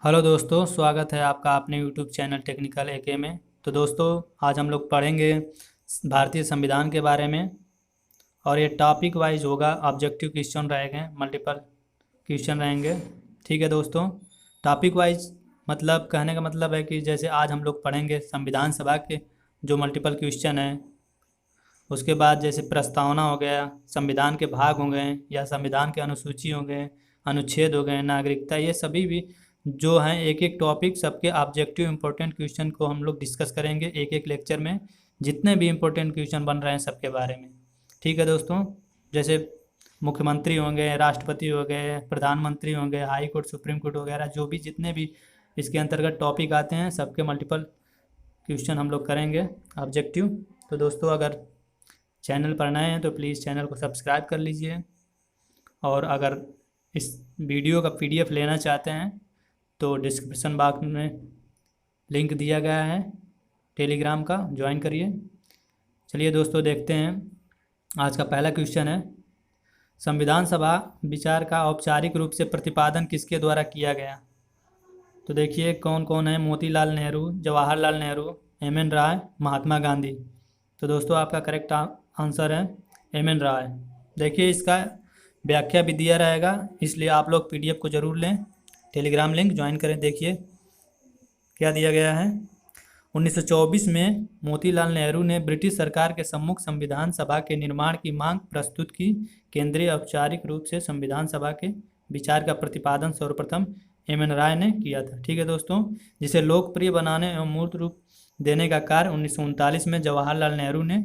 Hello दोस्तों, स्वागत है आपका अपने यूट्यूब चैनल टेक्निकल एके में। तो दोस्तों, आज हम लोग पढ़ेंगे भारतीय संविधान के बारे में। और ये टॉपिक वाइज होगा, ऑब्जेक्टिव क्वेश्चन रहेंगे, मल्टीपल क्वेश्चन रहेंगे। ठीक है दोस्तों। टॉपिक वाइज मतलब कहने का मतलब है कि जैसे आज हम लोग पढ़ेंगे संविधान सभा के जो मल्टीपल क्वेश्चन हैं। उसके बाद जैसे प्रस्तावना हो गया, संविधान के भाग हो गए या संविधान के अनुसूची हो गए, अनुच्छेद हो गए, नागरिकता, ये सभी भी जो हैं एक एक टॉपिक सबके ऑब्जेक्टिव इंपॉर्टेंट क्वेश्चन को हम लोग डिस्कस करेंगे एक एक लेक्चर में, जितने भी इंपॉर्टेंट क्वेश्चन बन रहे हैं सबके बारे में। ठीक है दोस्तों। जैसे मुख्यमंत्री होंगे, राष्ट्रपति हो गए, प्रधानमंत्री होंगे, हाई कोर्ट, सुप्रीम कोर्ट वगैरह, जो भी जितने भी इसके अंतर्गत टॉपिक आते हैं सबके मल्टीपल क्वेश्चन हम लोग करेंगे ऑब्जेक्टिव। तो दोस्तों, अगर चैनल पर नए हैं तो प्लीज़ चैनल को सब्सक्राइब कर लीजिए। और अगर इस वीडियो का पीडीएफ लेना चाहते हैं तो डिस्क्रिप्शन बॉक्स में लिंक दिया गया है टेलीग्राम का, ज्वाइन करिए। चलिए दोस्तों, देखते हैं। आज का पहला क्वेश्चन है, संविधान सभा विचार का औपचारिक रूप से प्रतिपादन किसके द्वारा किया गया? तो देखिए कौन कौन है। मोतीलाल नेहरू, जवाहरलाल नेहरू, एम.एन. राय, महात्मा गांधी। तो दोस्तों, आपका करेक्ट आंसर है एम.एन. राय। देखिए इसका व्याख्या भी दिया रहेगा, इसलिए आप लोग पीडीएफ को ज़रूर लें, टेलीग्राम लिंक ज्वाइन करें। देखिए क्या दिया गया है। 1924 में मोतीलाल नेहरू ने ब्रिटिश सरकार के सम्मुख संविधान सभा के निर्माण की मांग प्रस्तुत की। केंद्रीय औपचारिक रूप से संविधान सभा के विचार का प्रतिपादन सर्वप्रथम एम.एन. राय ने किया था। ठीक है दोस्तों। जिसे लोकप्रिय बनाने एवं मूर्त रूप देने का कार्य 1939 में जवाहरलाल नेहरू ने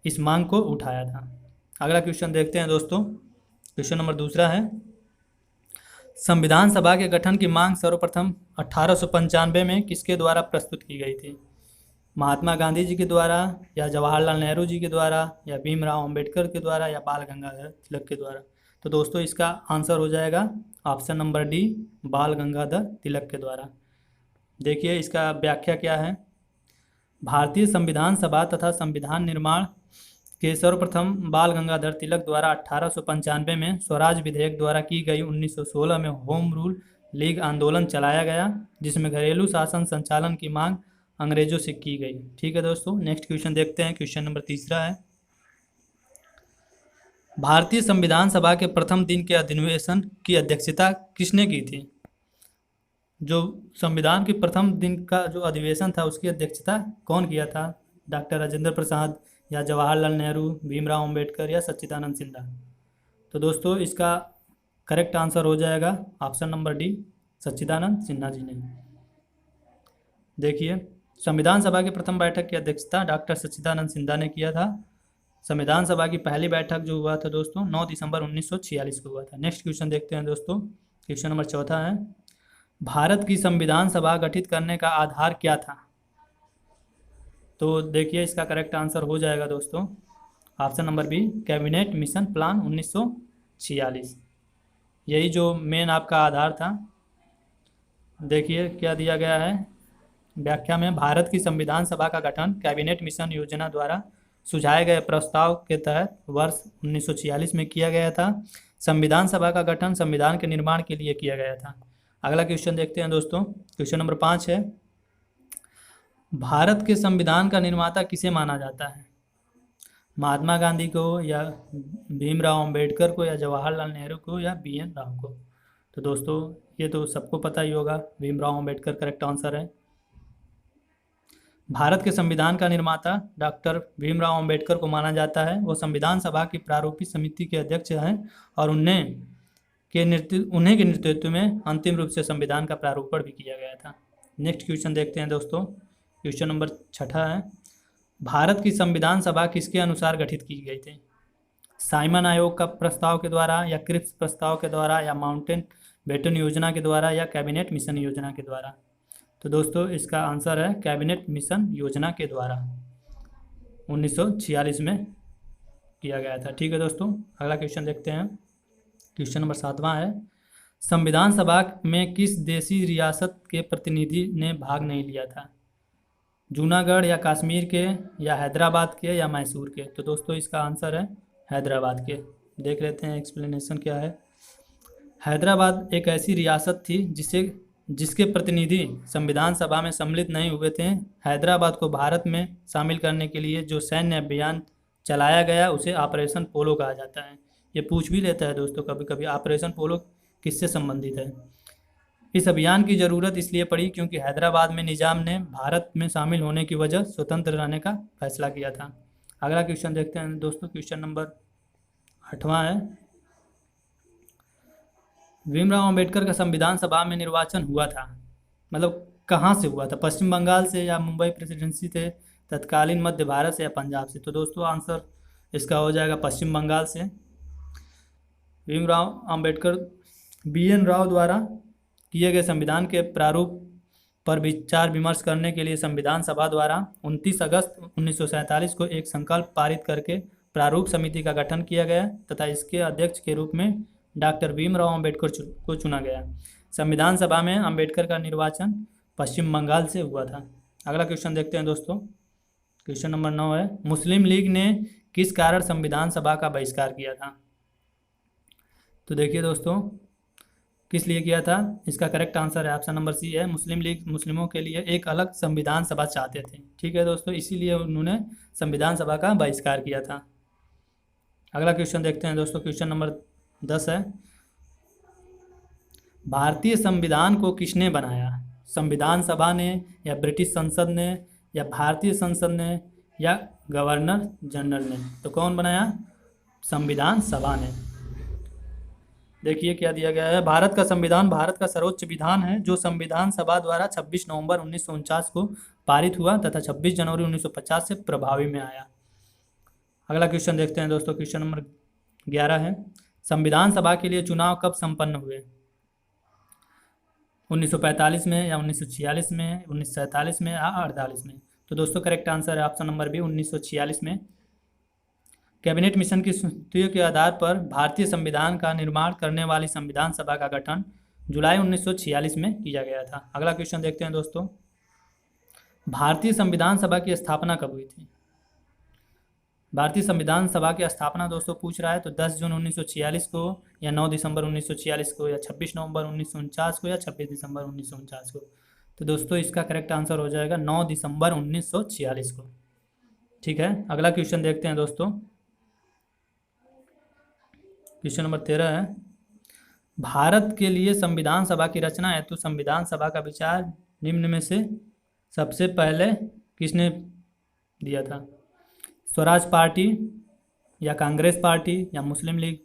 इस मांग को उठाया था। अगला क्वेश्चन देखते हैं दोस्तों। क्वेश्चन नंबर दूसरा है, संविधान सभा के गठन की मांग सर्वप्रथम 1895 में किसके द्वारा प्रस्तुत की गई थी? महात्मा गांधी जी के द्वारा, या जवाहरलाल नेहरू जी के द्वारा, या भीमराव अंबेडकर के द्वारा, या बाल गंगाधर तिलक के द्वारा? तो दोस्तों, इसका आंसर हो जाएगा ऑप्शन नंबर डी, बाल गंगाधर तिलक के द्वारा। देखिए इसका व्याख्या क्या है। भारतीय संविधान सभा तथा संविधान निर्माण के सर्वप्रथम बाल गंगाधर तिलक द्वारा 1895 में स्वराज विधेयक द्वारा की गई 1916 में होम रूल लीग आंदोलन चलाया गया, जिसमें घरेलू शासन संचालन की मांग अंग्रेजों से की गई। ठीक है दोस्तों। नेक्स्ट क्वेश्चन देखते हैं। क्वेश्चन नंबर तीसरा है, भारतीय संविधान सभा के प्रथम दिन के अधिवेशन की अध्यक्षता किसने की थी? जो संविधान के प्रथम दिन का जो अधिवेशन था उसकी अध्यक्षता कौन किया था? डॉक्टर राजेंद्र प्रसाद, या जवाहरलाल नेहरू, भीमराव अंबेडकर, या सच्चिदानंद सिन्हा? तो दोस्तों, इसका करेक्ट आंसर हो जाएगा ऑप्शन नंबर डी, सच्चिदानंद सिन्हा जी ने। देखिए संविधान सभा की प्रथम बैठक की अध्यक्षता डॉक्टर सच्चिदानंद सिन्हा ने किया था। संविधान सभा की पहली बैठक जो हुआ था दोस्तों 9 दिसंबर 1946 को हुआ था। नेक्स्ट क्वेश्चन देखते हैं दोस्तों। क्वेश्चन नंबर चौथा है, भारत की संविधान सभा गठित करने का आधार क्या था? तो देखिए इसका करेक्ट आंसर हो जाएगा दोस्तों option number B, cabinet mission plan 1946। यही जो मेन आपका आधार था। देखिए क्या दिया गया है व्याख्या में, भारत की संविधान सभा का गठन कैबिनेट मिशन योजना द्वारा सुझाए गए प्रस्ताव के तहत वर्ष 1946 में किया गया था। संविधान सभा का गठन संविधान के निर्माण के लिए किया गया था। अगला क्वेश्चन देखते हैं दोस्तों। क्वेश्चन नंबर 5 है, भारत के संविधान का निर्माता किसे माना जाता है? महात्मा गांधी को, या भीमराव अंबेडकर को, या जवाहरलाल नेहरू को, या बी.एन. राव को? तो दोस्तों, ये तो सबको पता ही होगा, भीमराव अंबेडकर करेक्ट आंसर है। भारत के संविधान का निर्माता डॉक्टर भीमराव अंबेडकर को माना जाता है। वो संविधान सभा की प्रारूपिक समिति के अध्यक्ष हैं और उन्हें के नेतृत्व में अंतिम रूप से संविधान का प्रारूपण भी किया गया था। नेक्स्ट क्वेश्चन देखते हैं दोस्तों। क्वेश्चन नंबर 6 है, भारत की संविधान सभा किसके अनुसार गठित की गई थी? साइमन आयोग का प्रस्ताव के द्वारा, या क्रिप्स प्रस्ताव के द्वारा, या माउंटेन बेटन योजना के द्वारा, या कैबिनेट मिशन योजना के द्वारा? तो दोस्तों, इसका आंसर है कैबिनेट मिशन योजना के द्वारा 1946 में किया गया था। ठीक है दोस्तों। अगला क्वेश्चन देखते हैं। क्वेश्चन नंबर 7वां है, संविधान सभा में किस देशी रियासत के प्रतिनिधि ने भाग नहीं लिया था? जूनागढ़, या कश्मीर के, या हैदराबाद के, या मैसूर के? तो दोस्तों, इसका आंसर है हैदराबाद के। देख लेते हैं एक्सप्लेनेशन क्या है। हैदराबाद एक ऐसी रियासत थी जिसे जिसके प्रतिनिधि संविधान सभा में सम्मिलित नहीं हुए थे, हैदराबाद को भारत में शामिल करने के लिए जो सैन्य अभियान चलाया गया उसे ऑपरेशन पोलो कहा जाता है। ये पूछ भी लेता है दोस्तों कभी कभी, ऑपरेशन पोलो किससे संबंधित है। इस अभियान की ज़रूरत इसलिए पड़ी क्योंकि हैदराबाद में निजाम ने भारत में शामिल होने की वजह स्वतंत्र रहने का फैसला किया था। अगला क्वेश्चन देखते हैं दोस्तों, क्वेश्चन नंबर 8वां है, भीमराव अंबेडकर का संविधान सभा में निर्वाचन हुआ था, मतलब कहाँ से हुआ था, पश्चिम बंगाल से या मुंबई प्रेसिडेंसी से, तत्कालीन मध्य भारत से या पंजाब से। तो दोस्तों आंसर इसका हो जाएगा पश्चिम बंगाल से। भीमराव अंबेडकर BN राव द्वारा किए गए संविधान के प्रारूप पर विचार विमर्श करने के लिए संविधान सभा द्वारा 29 अगस्त 1947 को एक संकल्प पारित करके प्रारूप समिति का गठन किया गया तथा इसके अध्यक्ष के रूप में डॉक्टर भीमराव अंबेडकर को चुना गया। संविधान सभा में अंबेडकर का निर्वाचन पश्चिम बंगाल से हुआ था। अगला क्वेश्चन देखते हैं दोस्तों, क्वेश्चन नंबर 9 है, मुस्लिम लीग ने किस कारण संविधान सभा का बहिष्कार किया था। तो देखिए दोस्तों, किस लिए किया था, इसका करेक्ट आंसर है ऑप्शन नंबर सी है, मुस्लिम लीग मुस्लिमों के लिए एक अलग संविधान सभा चाहते थे। ठीक है दोस्तों, इसीलिए उन्होंने संविधान सभा का बहिष्कार किया था। अगला क्वेश्चन देखते हैं दोस्तों, क्वेश्चन नंबर 10 है, भारतीय संविधान को किसने बनाया, संविधान सभा ने या ब्रिटिश संसद ने या भारतीय संसद ने या गवर्नर जनरल ने। तो कौन बनाया, संविधान सभा ने। देखिए क्या दिया गया है, भारत का संविधान भारत का सर्वोच्च विधान है जो संविधान सभा द्वारा 26 नवंबर 1949 को पारित हुआ तथा 26 जनवरी 1950 से प्रभावी में आया। अगला क्वेश्चन देखते हैं दोस्तों, क्वेश्चन नंबर 11 है, संविधान सभा के लिए चुनाव कब संपन्न हुए, 1945 में या 1946 में, 1947 में या 48 में। तो दोस्तों करेक्ट आंसर है ऑप्शन नंबर बी, 1946 में। कैबिनेट मिशन की सूचियों के आधार पर भारतीय संविधान का निर्माण करने वाली संविधान सभा का गठन जुलाई 1946 में किया गया था। अगला क्वेश्चन देखते हैं दोस्तों, भारतीय संविधान सभा की स्थापना कब हुई थी। भारतीय संविधान सभा की स्थापना दोस्तों पूछ रहा है तो 10 जून 1946 को या 9 दिसंबर 1946 को या 26 नवंबर 1949 को या 26 दिसंबर 1949 को। तो दोस्तों इसका करेक्ट आंसर हो जाएगा 9 दिसंबर 1946 को। ठीक है, अगला क्वेश्चन देखते हैं दोस्तों, क्वेश्चन नंबर 13 है, भारत के लिए संविधान सभा की रचना हेतु संविधान सभा का विचार निम्न में से सबसे पहले किसने दिया था, स्वराज पार्टी या कांग्रेस पार्टी या मुस्लिम लीग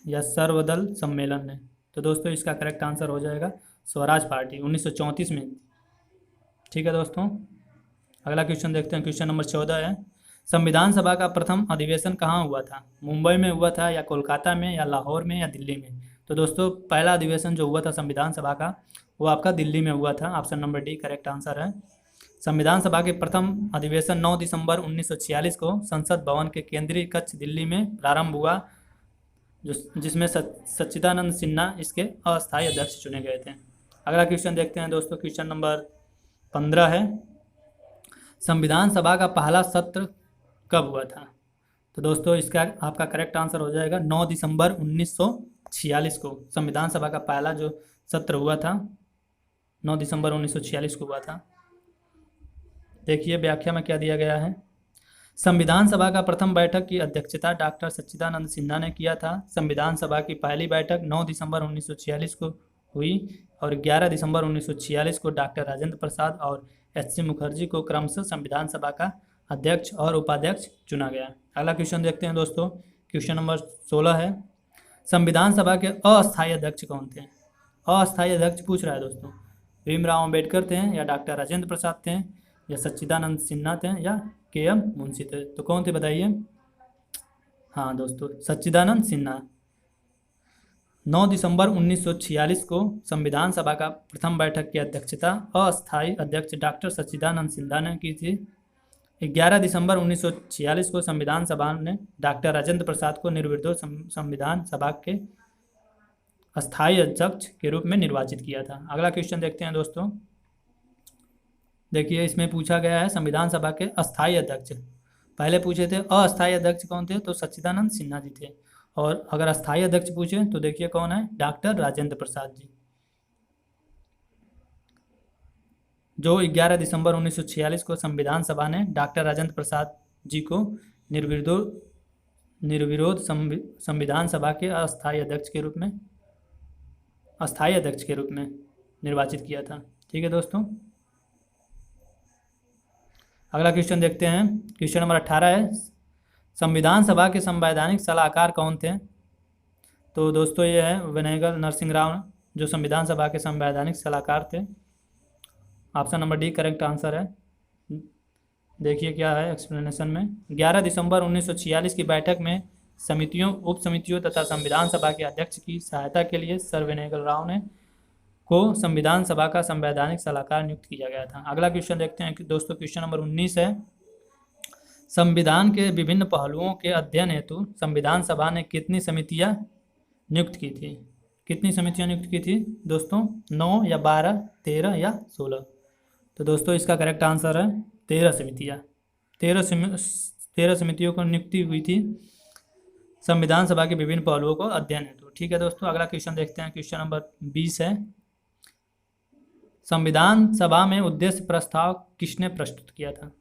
या सर्वदल सम्मेलन ने। तो दोस्तों इसका करेक्ट आंसर हो जाएगा स्वराज पार्टी, 1934 में। ठीक है दोस्तों, अगला क्वेश्चन देखते हैं, क्वेश्चन नंबर 14 है, संविधान सभा का प्रथम अधिवेशन कहाँ हुआ था, मुंबई में हुआ था या कोलकाता में या लाहौर में या दिल्ली में। तो दोस्तों पहला अधिवेशन जो हुआ था संविधान सभा का वो आपका दिल्ली में हुआ था, option number D correct answer है। संविधान सभा के प्रथम अधिवेशन 9 दिसंबर 1946 को संसद भवन के केंद्रीय कक्ष दिल्ली में प्रारंभ हुआ, जिसमें सच्चिदानंद सिन्हा इसके अस्थायी अध्यक्ष चुने गए थे। अगला क्वेश्चन देखते हैं दोस्तों, क्वेश्चन नंबर 15 है, संविधान सभा का पहला सत्र कब हुआ था। तो दोस्तों इसका आपका करेक्ट आंसर हो जाएगा 9 दिसंबर 1946 को संविधान सभा का पहला जो सत्र हुआ था 9 दिसंबर 1946 को हुआ था। देखिए व्याख्या में क्या दिया गया है, संविधान सभा का प्रथम बैठक की अध्यक्षता डॉक्टर सच्चिदानंद सिन्हा ने किया था। संविधान सभा की पहली बैठक 9 दिसंबर 1946 को हुई और 11 दिसंबर 1946 को डॉक्टर राजेंद्र प्रसाद और SC मुखर्जी को क्रमशः संविधान सभा का अध्यक्ष और उपाध्यक्ष चुना गया। अगला क्वेश्चन देखते हैं दोस्तों, क्वेश्चन नंबर 16 है, संविधान सभा के अस्थायी अध्यक्ष कौन थे। अस्थायी अध्यक्ष पूछ रहा है दोस्तों, भीमराव अंबेडकर थे या डॉक्टर राजेंद्र प्रसाद थे या सच्चिदानंद सिन्हा थे या KM मुंशी थे। तो कौन थे बताइए। हाँ दोस्तों सच्चिदानंद सिन्हा। 9 दिसंबर 1946 को संविधान सभा का प्रथम बैठक की अध्यक्षता अस्थायी अध्यक्ष डॉक्टर सच्चिदानंद सिन्हा ने की थी। 11 दिसंबर 1946 को संविधान सभा ने डॉक्टर राजेंद्र प्रसाद को निर्विरोध संविधान सभा के अस्थायी अध्यक्ष के रूप में निर्वाचित किया था। अगला क्वेश्चन देखते हैं दोस्तों, देखिए इसमें पूछा गया है संविधान सभा के अस्थायी अध्यक्ष, पहले पूछे थे अस्थायी अध्यक्ष कौन थे तो सच्चिदानंद सिन्हा जी थे, और अगर अस्थायी अध्यक्ष पूछे तो देखिए कौन है, डॉक्टर राजेंद्र प्रसाद जी। जो 11 दिसंबर 1946 को संविधान सभा ने डॉक्टर राजेंद्र प्रसाद जी को निर्विरोध निर्विरोध संविधान सभा के अस्थायी अध्यक्ष के रूप में निर्वाचित किया था। ठीक है दोस्तों, अगला क्वेश्चन देखते हैं। क्वेश्चन नंबर 18 है, संविधान सभा के संवैधानिक सलाहकार कौन थे? तो दोस्तों ये है वेनेगल नरसिंह राव, जो संविधान सभा के संवैधानिक सलाहकार थे। Option number D correct answer है। देखिए क्या है एक्सप्लेनेशन में। 11 दिसंबर 1946 की बैठक में समितियों, उप समितियों तथा संविधान सभा के अध्यक्ष की सहायता के लिए सर वेनेगल राव ने को संविधान सभा का संवैधानिक सलाहकार नियुक्त किया गया था। अगला क्वेश्चन देखते हैं कि दोस्तों क्वेश्चन नंबर 19 है, संविधान के विभिन्न पहलुओं के अध्ययन हेतु संविधान सभा ने कितनी समितियां नियुक्त की थी? कितनी समितियां नियुक्त की थी दोस्तों? 9 या 12, 13 या 16? तो दोस्तों इसका करेक्ट आंसर है 13 समितियां। 13 समितियों को नियुक्ति हुई थी संविधान सभा के विभिन्न पहलुओं को अध्ययन हेतु। ठीक है दोस्तों, अगला क्वेश्चन देखते हैं। क्वेश्चन नंबर 20 है, संविधान सभा में उद्देश्य प्रस्ताव किसने प्रस्तुत किया था?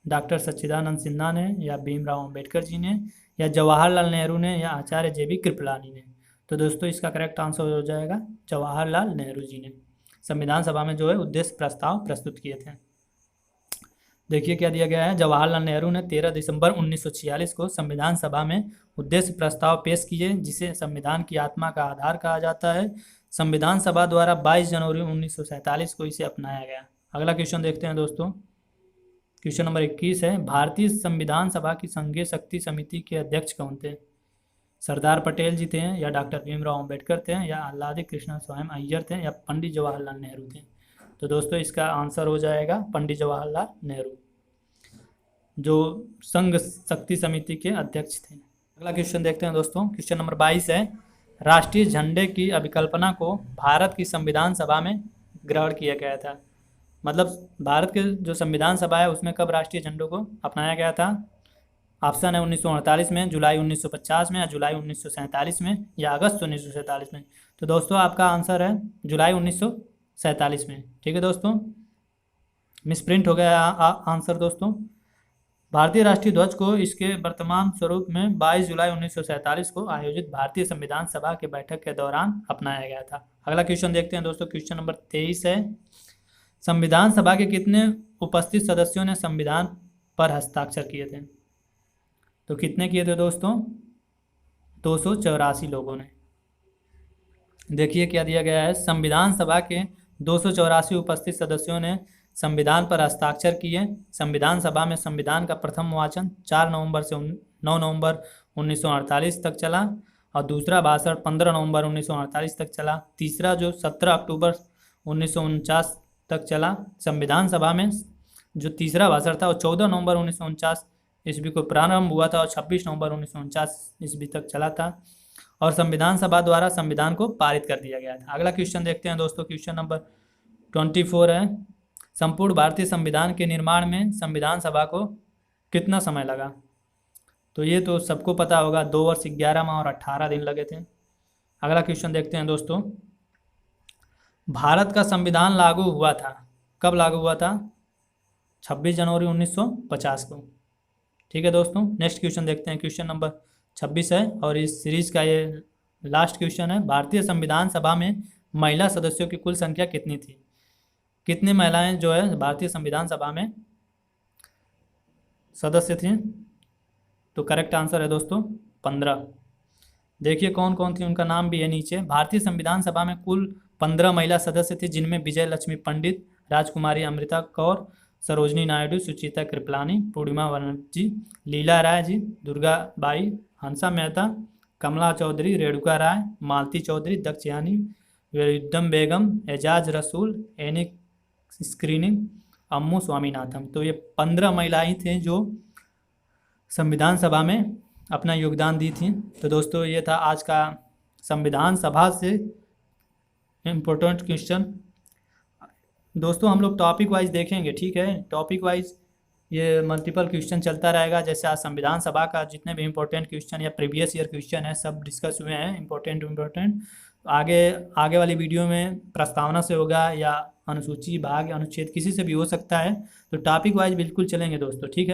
डॉक्टर सच्चिदानंद सिन्हा ने, या भीमराव अंबेडकर जी ने, या जवाहरलाल नेहरू ने, या आचार्य जे बी कृपलानी ने? तो दोस्तों इसका करेक्ट आंसर हो जाएगा जवाहरलाल नेहरू जी ने संविधान सभा में जो है उद्देश्य प्रस्ताव प्रस्तुत किए थे। देखिए क्या दिया गया है, जवाहरलाल नेहरू ने 13 दिसंबर 1946 को संविधान सभा में उद्देश्य प्रस्ताव पेश किए, जिसे संविधान की आत्मा का आधार कहा जाता है। संविधान सभा द्वारा 22 जनवरी 1947 को इसे अपनाया गया। अगला क्वेश्चन देखते हैं दोस्तों। क्वेश्चन नंबर 21 है, भारतीय संविधान सभा की संघीय शक्ति समिति के अध्यक्ष कौन थे? सरदार पटेल जी थे, या डॉक्टर भीमराव अंबेडकर थे, या आल्लादी कृष्ण स्वयं अय्यर थे, या पंडित जवाहरलाल नेहरू थे? तो दोस्तों इसका आंसर हो जाएगा पंडित जवाहरलाल नेहरू, जो संघ शक्ति समिति के अध्यक्ष थे। अगला क्वेश्चन देखते हैं दोस्तों। क्वेश्चन नंबर 22 है, राष्ट्रीय झंडे की अभिकल्पना को भारत की संविधान सभा में ग्रहण किया गया था। मतलब भारत के जो संविधान सभा है उसमें कब राष्ट्रीय झंडों को अपनाया गया था? ऑप्शन है 1948 में, जुलाई 1950 में, या जुलाई 1947 में, या अगस्त 1947 में? तो दोस्तों आपका आंसर है जुलाई 1947 में। ठीक है दोस्तों, मिसप्रिंट हो गया आंसर दोस्तों। भारतीय राष्ट्रीय ध्वज को इसके वर्तमान स्वरूप में 22 जुलाई 1947 को आयोजित भारतीय संविधान सभा के बैठक के दौरान अपनाया गया था। अगला क्वेश्चन देखते हैं दोस्तों। क्वेश्चन नंबर 23 है, संविधान सभा के कितने उपस्थित सदस्यों ने संविधान पर हस्ताक्षर किए थे? तो कितने किए थे दोस्तों? 284 लोगों ने। देखिए क्या दिया गया है, संविधान सभा के 284 उपस्थित सदस्यों ने संविधान पर हस्ताक्षर किए। संविधान सभा में संविधान का प्रथम वाचन 4 नवंबर से 9 नवंबर 1948 तक चला, और दूसरा भाषण 15 नवंबर 1948 तक चला। तीसरा जो 17 अक्टूबर 1949 तक चला। संविधान सभा में जो तीसरा भाषण था वो 14 नवंबर 1949 ईस्वी को प्रारंभ हुआ था और 26 नवंबर 1949 ईस्वी तक चला था, और संविधान सभा द्वारा संविधान को पारित कर दिया गया था। अगला क्वेश्चन देखते हैं दोस्तों। क्वेश्चन नंबर 24 है, संपूर्ण भारतीय संविधान के निर्माण में संविधान सभा को कितना समय लगा? तो ये तो सबको पता होगा, 2 वर्ष 11 माह और 18 दिन लगे थे। अगला क्वेश्चन देखते हैं दोस्तों। भारत का संविधान लागू हुआ था, कब लागू हुआ था? 26 जनवरी 1950 को। ठीक है दोस्तों, नेक्स्ट क्वेश्चन देखते हैं। क्वेश्चन नंबर 26 है और इस सीरीज का ये लास्ट क्वेश्चन है। भारतीय संविधान सभा में महिला सदस्यों की कुल संख्या कितनी थी? कितनी महिलाएं जो है भारतीय संविधान सभा में सदस्य थी? तो करेक्ट आंसर है दोस्तों 15। देखिए कौन कौन थी, उनका नाम भी है नीचे। भारतीय संविधान सभा में कुल 15 महिला सदस्य थे, जिनमें विजय लक्ष्मी पंडित, राजकुमारी अमृता कौर, सरोजनी नायडू, सुचिता कृपलानी, पूर्णिमा बनर्जी, लीला राय जी, दुर्गा बाई, हंसा मेहता, कमला चौधरी, रेणुका राय, मालती चौधरी, दक्षयानी, वेरुद्धम बेगम, एजाज रसूल, एनिक स्क्रीनिंग, अम्मू स्वामीनाथन। तो ये 15 महिलाएं थी जो संविधान सभा में अपना योगदान दी थी। तो दोस्तों ये था आज का संविधान सभा से इम्पोर्टेंट क्वेश्चन। दोस्तों हम लोग टॉपिक वाइज देखेंगे, ठीक है? टॉपिक वाइज ये मल्टीपल क्वेश्चन चलता रहेगा। जैसे आज संविधान सभा का जितने भी इंपॉर्टेंट क्वेश्चन या प्रीवियस ईयर क्वेश्चन है सब डिस्कस हुए हैं, इंपॉर्टेंट। आगे आगे वाली वीडियो में प्रस्तावना से होगा या अनुसूची भाग अनुच्छेद किसी से भी हो सकता है। तो टॉपिक वाइज बिल्कुल चलेंगे दोस्तों, ठीक है।